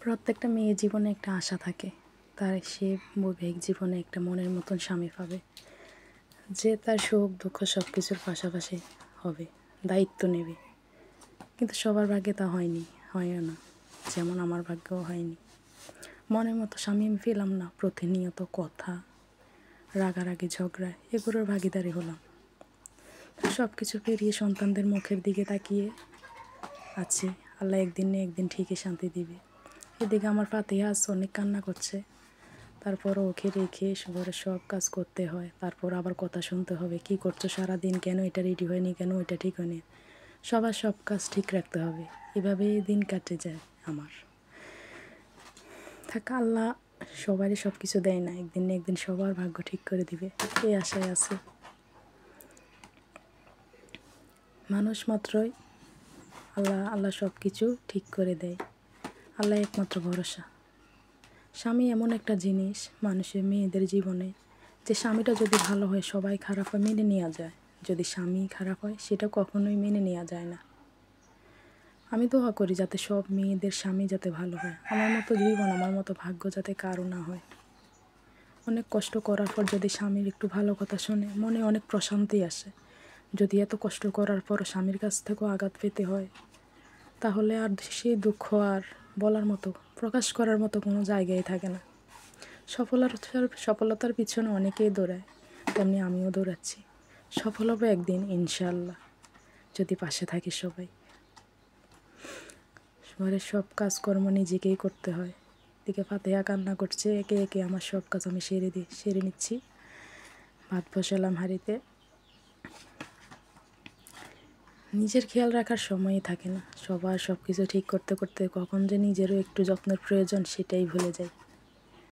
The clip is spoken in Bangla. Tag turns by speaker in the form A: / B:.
A: প্রত্যেকটা মেয়ের জীবনে একটা আশা থাকে, তার সে বৈবাহিক জীবনে একটা মনের মতন স্বামী পাবে, যে তার সুখ দুঃখ সব কিছুর পাশাপাশি হবে, দায়িত্ব নেবে। কিন্তু সবার ভাগ্যে তা হয়ও না, যেমন আমার ভাগ্যও হয়নি। মনের মতো স্বামী আমি পেলাম না, প্রতিনিয়ত কথা, রাগারাগি, ঝগড়া, এগুলোর ভাগিদারি হলাম। সব কিছু পেরিয়ে সন্তানদের মুখের দিকে তাকিয়ে আছি, আল্লাহ একদিন না একদিন ঠিকই শান্তি দিবে। এদিকে আমার ফাতিহা অনেক কান্না করছে, তারপরও ওকে রেখে ঘরে সব কাজ করতে হয়, তারপর আবার কথা শুনতে হবে, কি করছো সারাদিন, কেন এটা রেডি হয়নি, কেন এটা ঠিক হয়নি, সবার সব কাজ ঠিক রাখতে হবে। এভাবেই দিন কাটে যায় আমার। থাক, আল্লাহ সবারই সব কিছু দেয় না, একদিন না একদিন সবার ভাগ্য ঠিক করে দিবে, এই আশায় আছে। মানুষ মাত্রই আল্লাহ সব কিছু ঠিক করে দেয়, আল্লাহ একমাত্র ভরসা। স্বামী এমন একটা জিনিস মানুষের মেয়েদের জীবনে, যে স্বামীটা যদি ভালো হয় সবাই খারাপ হয় মেনে নেওয়া যায়, যদি স্বামী খারাপ হয় সেটা কখনোই মেনে নেওয়া যায় না। আমি দোয়া করি যাতে সব মেয়েদের স্বামী যাতে ভালো হয়, আমার মতো জীবন, আমার মতো ভাগ্য যাতে কারো না হয়। অনেক কষ্ট করার পর যদি স্বামীর একটু ভালো কথা শুনে মনে অনেক প্রশান্তি আসে। যদি এত কষ্ট করার পর স্বামীর কাছ থেকেও আঘাত পেতে হয়, তাহলে আর সেই দুঃখ আর বলার মতো, প্রকাশ করার মতো কোনো জায়গায় থাকে না। সফলতার পিছনে অনেকেই দৌড়ায়, তেমনি আমিও দৌড়াচ্ছি। সফল হবো একদিন ইনশাআল্লাহ, যদি পাশে থাকি সবাই। ঘরের সব কাজকর্ম নিজেকেই করতে হয়। এদিকে ফাতেহা কান্না করছে, একে একে আমার সব কাজ আমি সেরে নিচ্ছি। ভাত বসালাম হাঁড়িতে। নিজের খেয়াল রাখার সময়ই থাকে না, সবার সব কিছু ঠিক করতে করতে কখন যে নিজেরও একটু যত্নের প্রয়োজন সেটাই ভুলে যাই।